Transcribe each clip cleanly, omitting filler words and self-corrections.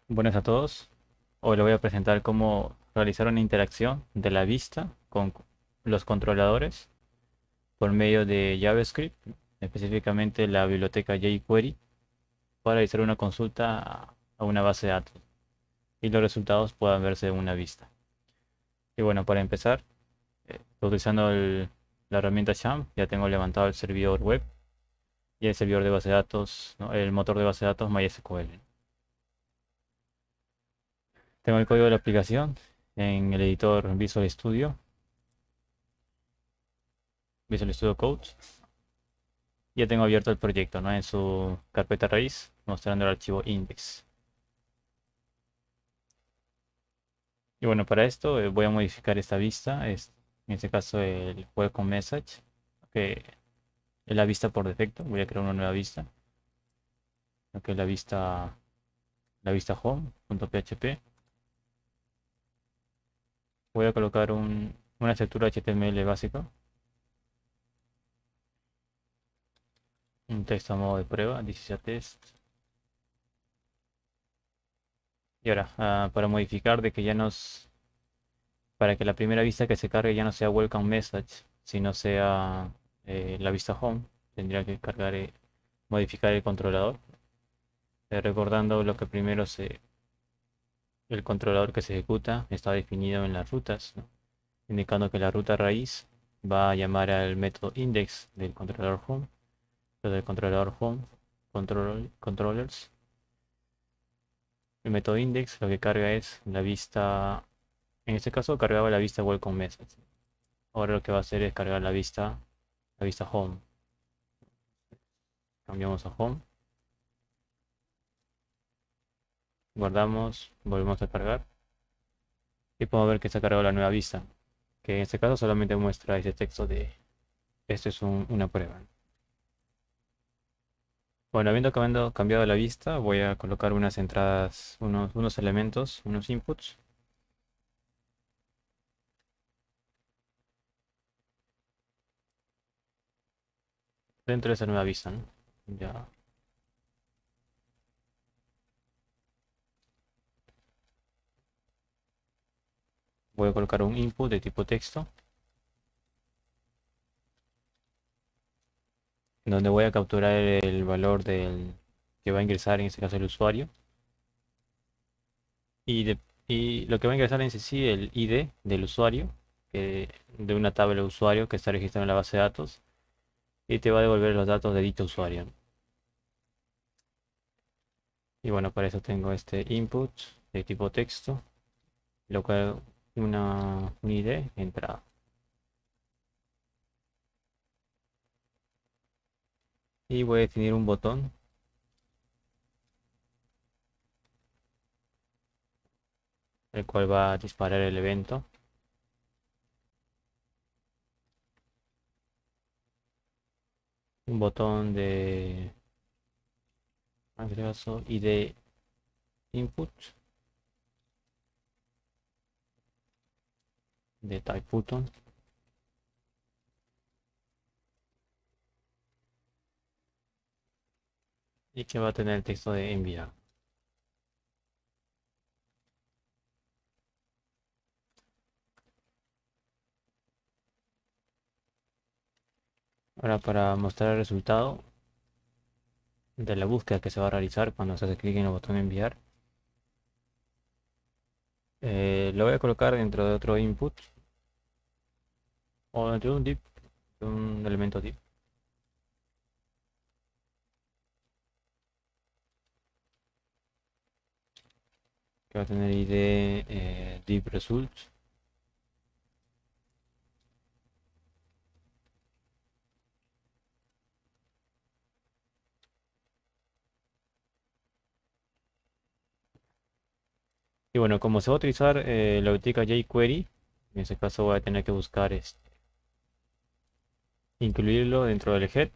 Buenas a todos. Hoy les voy a presentar cómo realizar una interacción de la vista con los controladores por medio de JavaScript, específicamente la biblioteca jQuery, para realizar una consulta a una base de datos y los resultados puedan verse en una vista. Y bueno, para empezar, estoy utilizando la herramienta Champ, ya tengo levantado el servidor web y el servidor de base de datos, ¿no? El motor de base de datos MySQL. Tengo el código de la aplicación en el editor Visual Studio Code. Ya tengo abierto el proyecto, ¿no? En su carpeta raíz, mostrando el archivo index. Y bueno, para esto voy a modificar esta vista, en este caso el welcome message, que es la vista por defecto. Voy a crear una nueva vista, lo que es la vista home.php. Voy a colocar una estructura HTML básica, un texto a modo de prueba, this is a test. Y ahora, para modificar de que ya nos para que la primera vista que se cargue ya no sea welcome message, sino sea la vista home, tendría que cargar, modificar el controlador, recordando lo que primero el controlador que se ejecuta está definido en las rutas, ¿no? Indicando que la ruta raíz va a llamar al método index del controlador home, lo del controlador home, controllers. El método index lo que carga es la vista, en este caso cargaba la vista welcome message. Ahora lo que va a hacer es cargar la vista home. Cambiamos a home, guardamos, volvemos a cargar y podemos ver que se ha cargado la nueva vista, que en este caso solamente muestra ese texto de esto es una prueba. Bueno, habiendo cambiado la vista, voy a colocar unas entradas, unos elementos, unos inputs. Dentro de esa nueva vista, ¿no? Ya voy a colocar un input de tipo texto, donde voy a capturar el valor que va a ingresar, en este caso el usuario, y lo que va a ingresar en sí el ID del usuario, de una tabla de usuario que está registrado en la base de datos, y te va a devolver los datos de dicho usuario. Y bueno, para eso tengo este input de tipo texto, lo cual un ID entrada. Y voy a definir un botón, el cual va a disparar el evento. Un botón de agregazo ID input de type button. Y que va a tener el texto de enviar. Ahora para mostrar el resultado de la búsqueda que se va a realizar cuando se hace clic en el botón enviar, lo voy a colocar dentro de otro input o dentro de un div, de un elemento div. Que va a tener ID div result. Y bueno, como se va a utilizar la biblioteca jQuery, en ese caso voy a tener que buscar incluirlo dentro del head,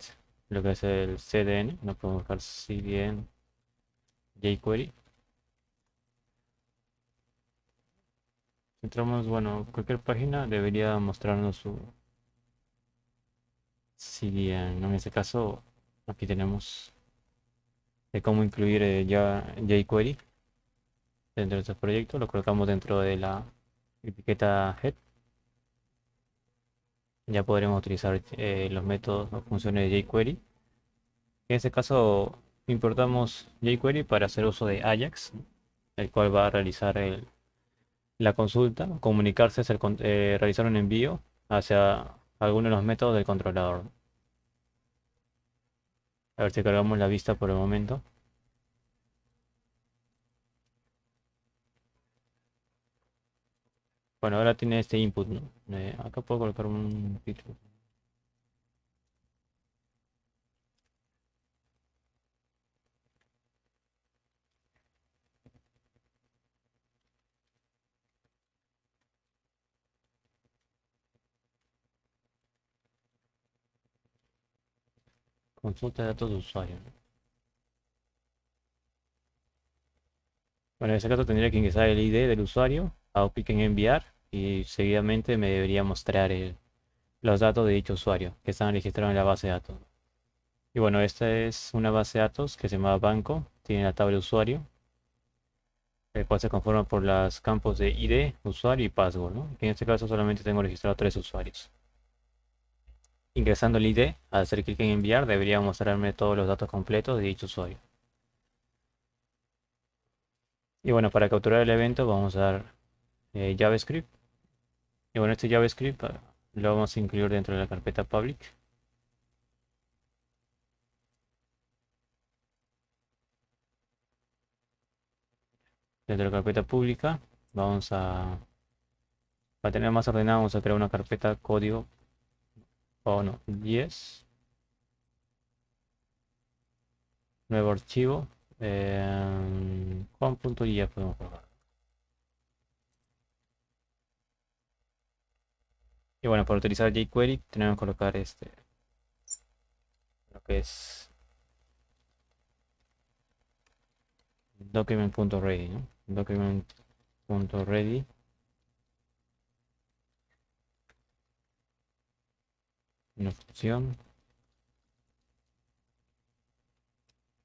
lo que es el CDN. No podemos buscar CDN jQuery. Entramos, bueno, cualquier página debería mostrarnos su CDN, ¿no? En este caso, aquí tenemos de cómo incluir ya jQuery. dentro de este proyecto, lo colocamos dentro de la etiqueta head. Ya podremos utilizar los métodos o funciones de jQuery. En este caso importamos jQuery para hacer uso de Ajax, el cual va a realizar la consulta, comunicarse, realizar un envío hacia alguno de los métodos del controlador. A ver si cargamos la vista por el momento. Bueno, ahora tiene este input, ¿no? Acá puedo colocar un título. Consulta de datos de usuario, ¿no? Bueno, en este caso tendría que ingresar el ID del usuario, hago clic en enviar y seguidamente me debería mostrar los datos de dicho usuario que están registrados en la base de datos. Y bueno, esta es una base de datos que se llama banco, tiene la tabla de usuario, el cual se conforma por los campos de ID, usuario y password, ¿no? Que en este caso solamente tengo registrado 3 usuarios. Ingresando el ID, al hacer clic en enviar, debería mostrarme todos los datos completos de dicho usuario. Y bueno, para capturar el evento vamos a dar JavaScript. Y bueno, este JavaScript lo vamos a incluir dentro de la carpeta public. Dentro de la carpeta pública vamos para tener más ordenado, vamos a crear una carpeta código, o no, 10, nuevo archivo, home.js podemos colocar. Y bueno, para utilizar jQuery tenemos que colocar lo que es document.ready, ¿no? Document.ready. Una función.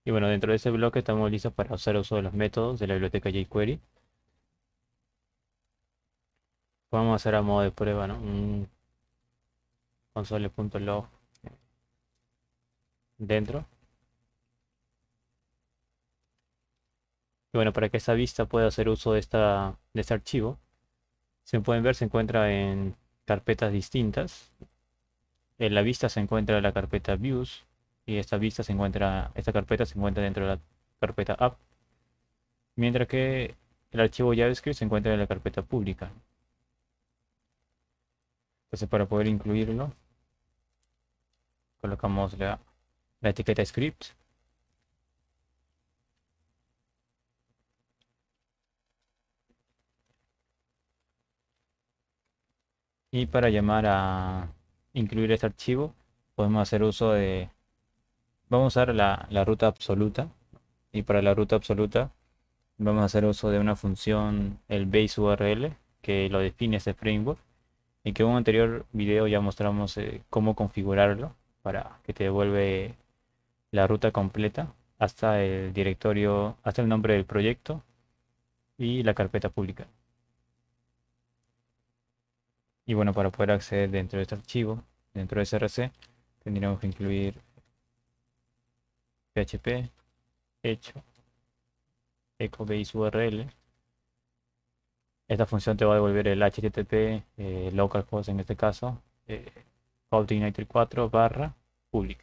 Y bueno, dentro de ese bloque estamos listos para hacer uso de los métodos de la biblioteca jQuery. Vamos a hacer a modo de prueba, ¿no? Un console.log dentro. Y bueno, para que esa vista pueda hacer uso de este archivo, se pueden ver, se encuentra en carpetas distintas. En la vista se encuentra la carpeta Views y esta carpeta se encuentra dentro de la carpeta App, mientras que el archivo JavaScript se encuentra en la carpeta pública. Entonces, para poder incluirlo, colocamos la etiqueta script. Y para llamar a incluir este archivo, podemos hacer uso vamos a usar la ruta absoluta. Y para la ruta absoluta, vamos a hacer uso de una función, el base URL, que lo define este framework. Y que en un anterior video ya mostramos cómo configurarlo para que te devuelve la ruta completa hasta el directorio, hasta el nombre del proyecto y la carpeta pública. Y bueno, para poder acceder dentro de este archivo, dentro de src, tendríamos que incluir php hecho echo base URL. Esta función te va a devolver el http localhost en este caso, Hosting 4 barra public.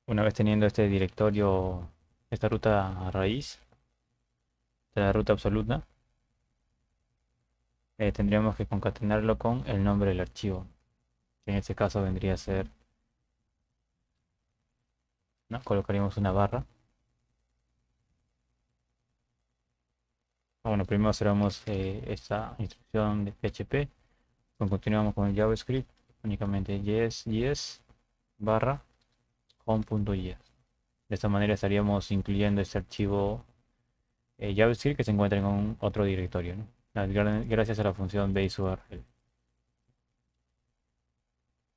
Una vez teniendo este directorio, esta ruta raíz de la ruta absoluta, tendríamos que concatenarlo con el nombre del archivo, que en este caso vendría a ser, ¿no? Colocaríamos una barra. Bueno, primero cerramos esta instrucción de PHP, continuamos con el JavaScript, únicamente yes barra home.js. De esta manera estaríamos incluyendo este archivo JavaScript que se encuentra en otro directorio, ¿no? Gracias a la función baseURL.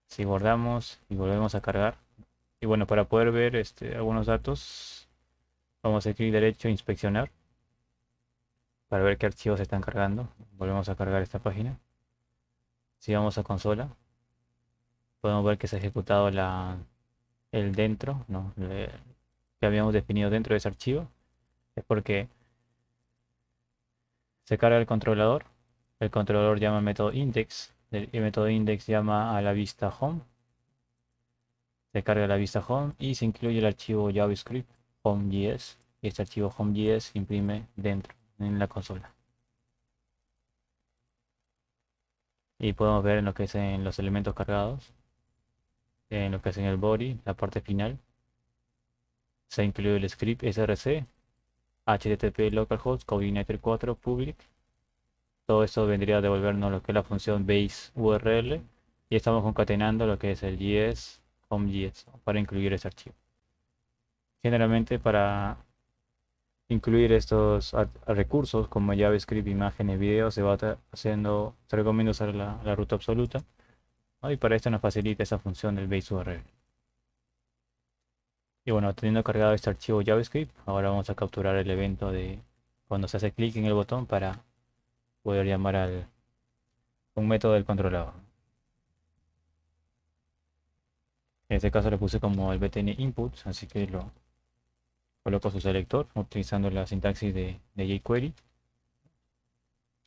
Si guardamos y volvemos a cargar, y bueno, para poder ver algunos datos, Vamos a hacer clic derecho, inspeccionar, para ver qué archivos se están cargando. Volvemos a cargar esta página. Si vamos a consola, podemos ver que se ha ejecutado el dentro, ¿no? Que habíamos definido dentro de ese archivo. Es porque se carga el controlador llama al método index, el método index llama a la vista home, se carga la vista home y se incluye el archivo JavaScript home.js y este archivo home.js se imprime dentro en la consola. Y podemos ver en lo que es en los elementos cargados, en lo que es en el body, la parte final, se incluye el script src, http localhost coordinator 4 public. Todo esto vendría a devolvernos lo que es la función base URL y estamos concatenando lo que es el JS home.js para incluir ese archivo. Generalmente para incluir estos recursos como JavaScript, imágenes, videos se va haciendo, se recomienda usar la ruta absoluta, ¿no? Y para esto nos facilita esa función del base URL. Y bueno, teniendo cargado este archivo JavaScript, ahora vamos a capturar el evento de cuando se hace clic en el botón para poder llamar al un método del controlador. En este caso le puse como el btn input, así que lo coloco su selector utilizando la sintaxis de jQuery.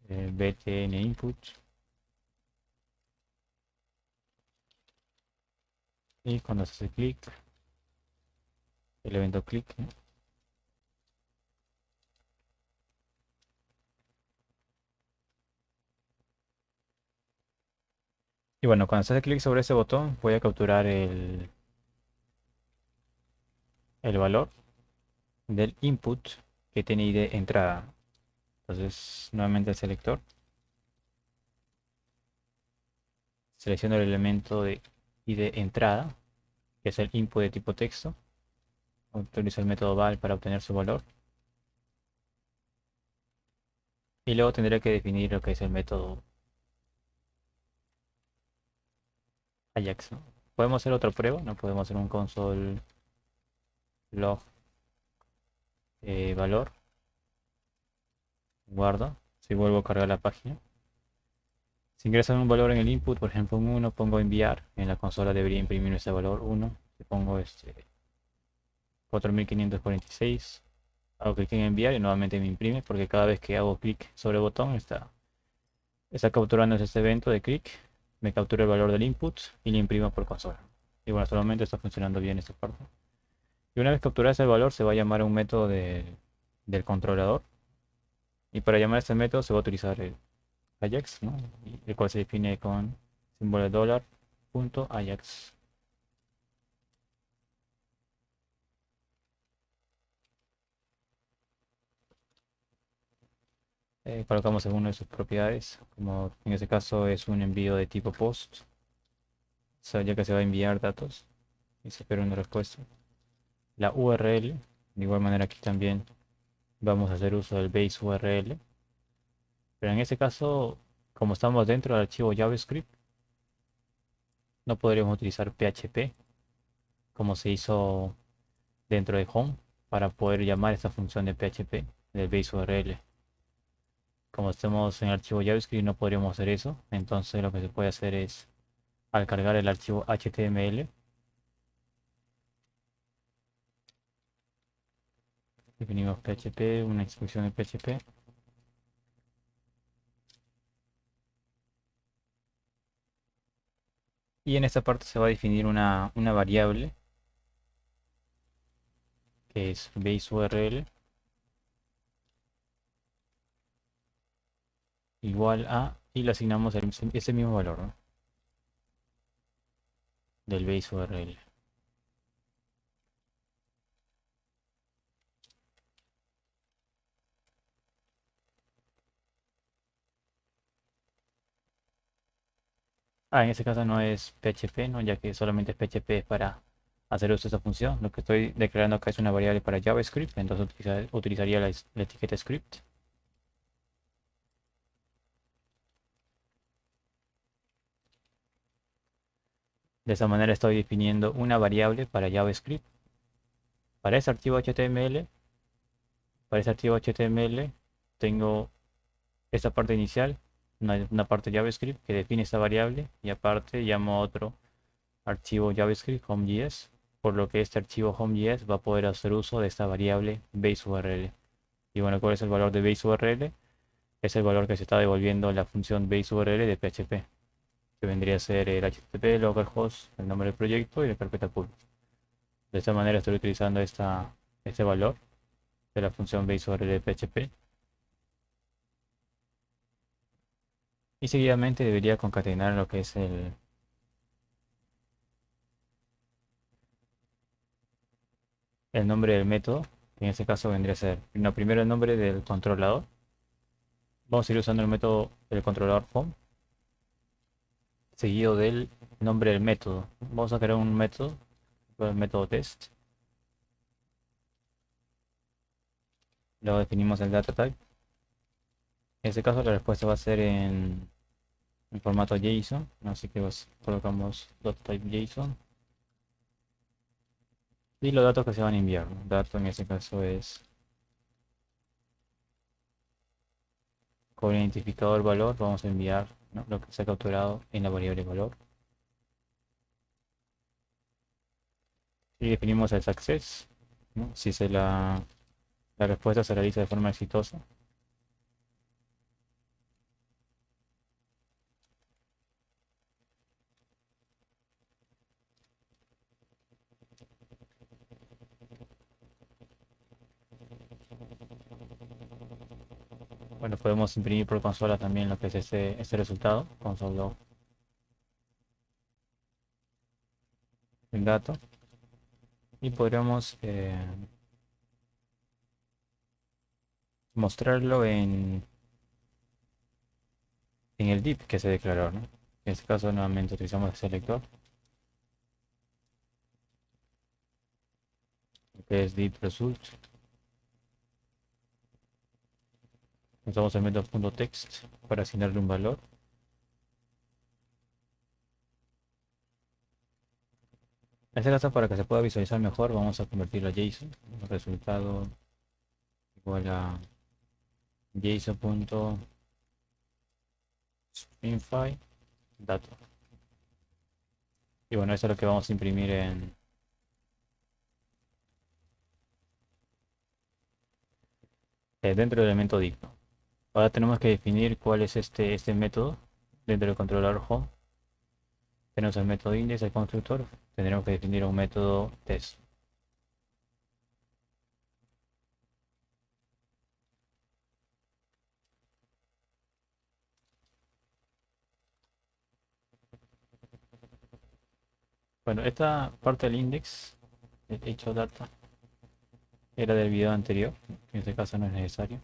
Btn input y cuando se hace clic, el evento clic, ¿no? Y bueno, cuando se hace clic sobre ese botón voy a capturar el valor del input que tiene ID entrada. Entonces nuevamente el selector, selecciono el elemento de ID entrada, que es el input de tipo texto, utilizo el método val para obtener su valor y luego tendré que definir lo que es el método Ajax, ¿no? Podemos hacer otra prueba, no podemos hacer un console log valor, guardo, si vuelvo a cargar la página. Si ingresan un valor en el input, por ejemplo un 1, pongo enviar, en la consola debería imprimir ese valor 1, si pongo 4546, hago clic en enviar y nuevamente me imprime porque cada vez que hago clic sobre el botón está capturando este evento de clic, me captura el valor del input y le imprimo por consola. Y bueno, solamente está funcionando bien esta parte. Y una vez capturado ese valor se va a llamar a un método del controlador. Y para llamar a este método se va a utilizar el Ajax, ¿no? El cual se define con símbolo de dólar punto Ajax. Colocamos alguna de sus propiedades, como en este caso es un envío de tipo post, o sea, ya que se va a enviar datos y se espera una respuesta. La URL, de igual manera aquí también vamos a hacer uso del base URL, pero en este caso, como estamos dentro del archivo JavaScript, no podríamos utilizar PHP como se hizo dentro de Home para poder llamar esta función de PHP del base URL. Como estemos en el archivo JavaScript no podríamos hacer eso, entonces lo que se puede hacer es al cargar el archivo HTML definimos PHP, una instrucción de PHP y en esta parte se va a definir una variable que es base URL igual a y le asignamos ese mismo valor, ¿no? Del base URL. En este caso no es PHP, ¿no? Ya que solamente es PHP para hacer uso de esa función. Lo que estoy declarando acá es una variable para JavaScript, entonces utilizaría la etiqueta script. De esa manera estoy definiendo una variable para JavaScript. Para ese archivo HTML Para ese archivo HTML tengo esta parte inicial, una parte JavaScript que define esta variable y aparte llamo a otro archivo JavaScript home.js, por lo que este archivo home.js va a poder hacer uso de esta variable baseURL. Y bueno, ¿cuál es el valor de baseURL? Es el valor que se está devolviendo la función baseURL de PHP, que vendría a ser el HTTP, localhost, el nombre del proyecto y la carpeta pool. De esta manera estoy utilizando este valor de la función baseURL de PHP y seguidamente debería concatenar lo que es el nombre del método, que en este caso vendría a ser primero el nombre del controlador. Vamos a ir usando el método del controlador home, seguido del nombre del método. Vamos a crear un método, el método test. Luego definimos el data type. En este caso la respuesta va a ser en formato JSON, así que colocamos data type JSON. Y los datos que se van a enviar, ¿no? Dato en este caso es con el identificador valor, vamos a enviar, ¿no?, lo que se ha capturado en la variable valor. Y definimos el success, ¿no?, si la respuesta se realiza de forma exitosa. Bueno, podemos imprimir por consola también lo que es este resultado, console.log el dato. Y podríamos mostrarlo en el div que se declaró, ¿no? En este caso nuevamente utilizamos el selector, que es div result. Usamos el método .text para asignarle un valor. En este caso, para que se pueda visualizar mejor, vamos a convertirlo a JSON. El resultado igual a JSON.stringify dato. Y bueno, eso es lo que vamos a imprimir dentro del elemento div, ¿no? Ahora tenemos que definir cuál es este método dentro del controlador home. Tenemos el método index, el constructor. Tendremos que definir un método test. Bueno, esta parte del index, el hecho data, era del video anterior. En este caso no es necesario.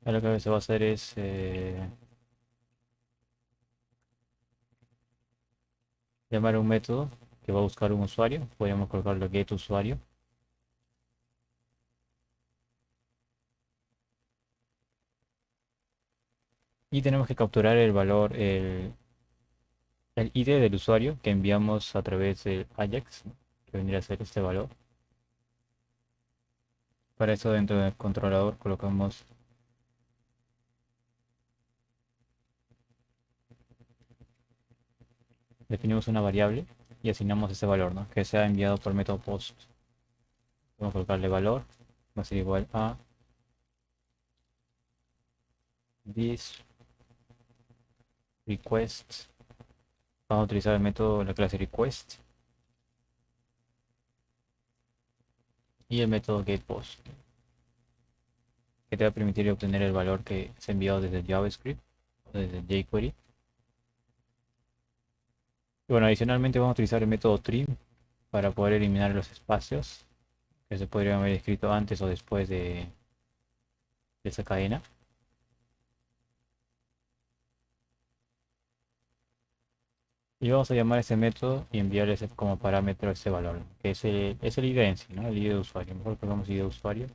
Ahora lo que se va a hacer es llamar a un método que va a buscar un usuario. Podríamos colocarlo getUsuario. Y tenemos que capturar el valor, el ID del usuario que enviamos a través del Ajax, que vendría a ser este valor. Para eso dentro del controlador colocamos definimos una variable y asignamos ese valor, ¿no?, que sea enviado por método post. Vamos a colocarle valor, va a ser igual a this request. Vamos a utilizar el método, la clase request y el método getPost, que te va a permitir obtener el valor que se ha enviado desde JavaScript o desde jQuery. Y bueno, adicionalmente vamos a utilizar el método trim para poder eliminar los espacios que se podrían haber escrito antes o después de esa cadena. Y vamos a llamar a ese método y enviarle como parámetro ese valor, ¿no?, que es el ID en sí, ¿no?, el ID de usuario. Mejor pongamos ID de usuario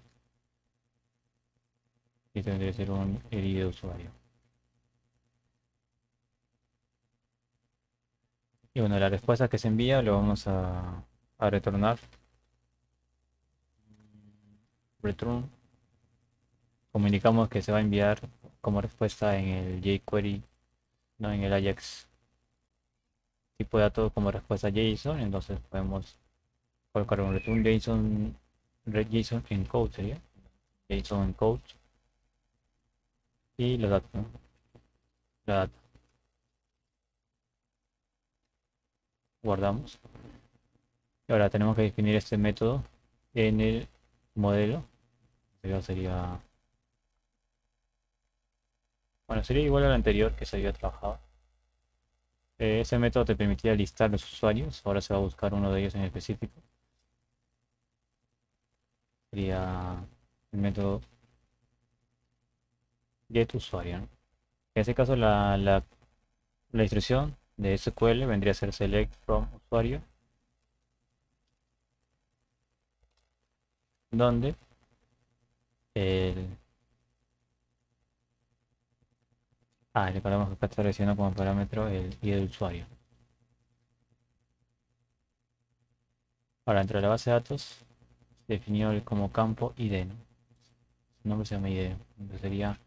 y tendría que ser el ID de usuario. Y bueno, la respuesta que se envía lo vamos a retornar return, comunicamos que se va a enviar como respuesta en el jQuery, no en el Ajax tipo de datos como respuesta JSON. Entonces podemos colocar un return JSON, JSON encode sería JSON encode y los datos, ¿no? La data. Guardamos. Y ahora tenemos que definir este método en el modelo. Sería, bueno, sería igual al anterior que se había trabajado. Ese método te permitía listar los usuarios. Ahora se va a buscar uno de ellos en específico. Sería el método getUsuario, ¿no? En este caso la instrucción de SQL vendría a ser select from usuario, donde el... recordemos que acá está recibiendo como parámetro el ID del usuario. Ahora, dentro de la base de datos, definió como campo ID, ¿no? Su nombre se llama ID. Entonces sería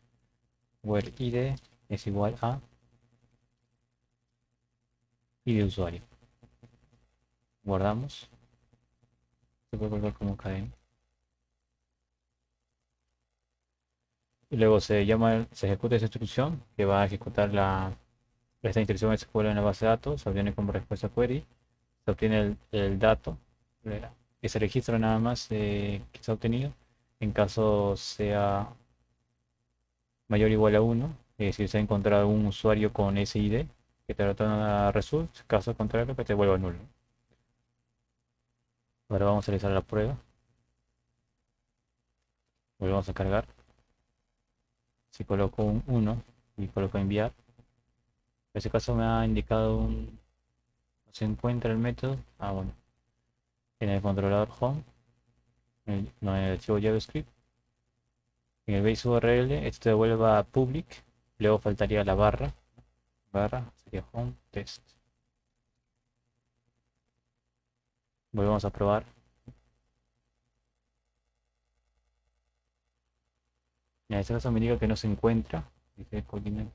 where ID es igual a ID de usuario. Guardamos. Se puede colocar como cadena. Y luego se ejecuta esa instrucción que va a ejecutar esta instrucción SQL en la base de datos. Se obtiene como respuesta query. Se obtiene el dato. Ese registro nada más que se ha obtenido. En caso sea mayor o igual a 1, si se ha encontrado un usuario con ese ID, que te retorna result, caso contrario que te vuelva nulo. Ahora vamos a realizar la prueba. Volvemos a cargar. Si coloco un 1 y coloco enviar, en este caso me ha indicado no se encuentra el método. Bueno, en el controlador home, no en el archivo JavaScript. En el base URL, esto devuelve a public, luego faltaría la barra sería home test. Volvemos a probar. En este caso me indica que no se encuentra. Dice coordinate.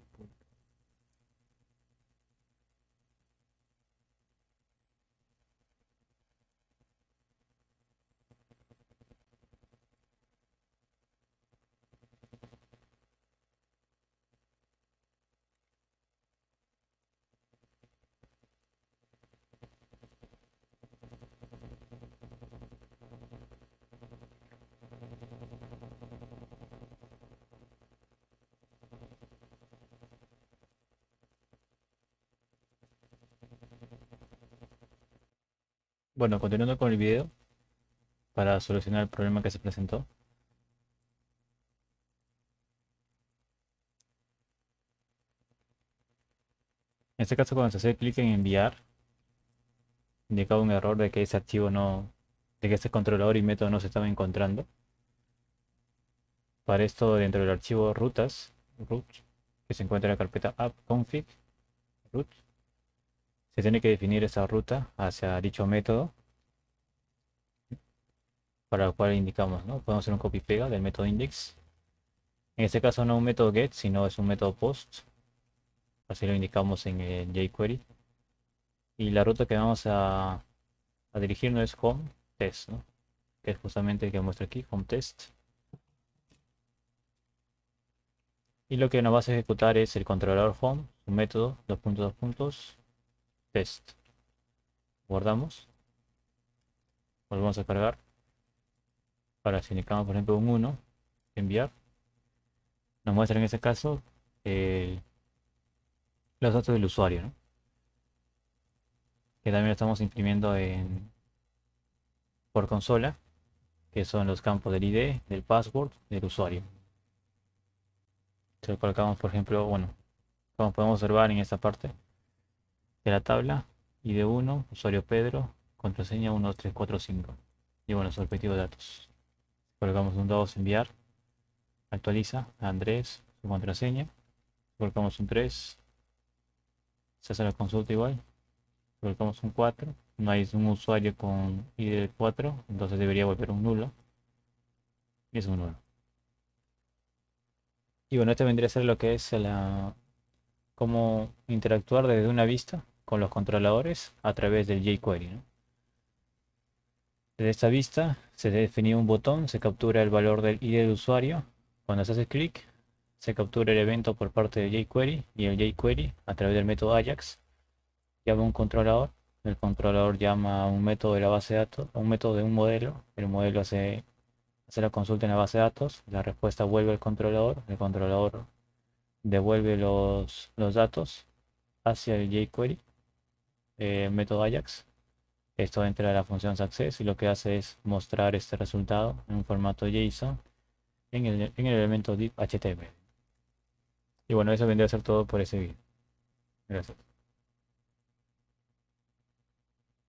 Bueno, continuando con el video, para solucionar el problema que se presentó. En este caso, cuando se hace clic en enviar, indicaba un error de que ese archivo no, de que este controlador y método no se estaba encontrando. Para esto, dentro del archivo rutas, root, que se encuentra en la carpeta app.config, root, se tiene que definir esa ruta hacia dicho método, para lo cual indicamos, ¿no? Podemos hacer un copy pega del método index. En este caso no un método get, sino es un método post. Así lo indicamos en el jQuery. Y la ruta que vamos a dirigirnos es home test, ¿no? Que es justamente el que muestra aquí, home test. Y lo que nos va a ejecutar es el controlador home, su método, test. Guardamos. Volvemos a cargar. Ahora si indicamos por ejemplo un 1, enviar, nos muestra en este caso los datos del usuario, ¿no? Que también lo estamos imprimiendo por consola, que son los campos del ID, del password, del usuario. Si lo colocamos por ejemplo, bueno, como podemos observar en esta parte de la tabla, ID1, usuario Pedro, contraseña 12345. Y bueno, su respectivos datos. Colocamos un 2, enviar, actualiza, Andrés, su contraseña. Colocamos un 3, se hace la consulta igual. Colocamos un 4, no hay un usuario con ID 4, entonces debería volver un nulo. Y es muy bueno. Y bueno, este vendría a ser lo que es cómo interactuar desde una vista con los controladores a través del jQuery, ¿no? Desde esta vista se define un botón, se captura el valor del ID del usuario. Cuando se hace clic, se captura el evento por parte de jQuery y el jQuery a través del método Ajax llama a un controlador. El controlador llama a un método de la base de datos, a un método de un modelo. El modelo hace la consulta en la base de datos, la respuesta vuelve al controlador, el controlador devuelve los datos hacia el jQuery, método Ajax. Esto entra a la función success y lo que hace es mostrar este resultado en un formato JSON en el elemento div HTML. Y bueno, eso vendría a ser todo por ese video. Gracias.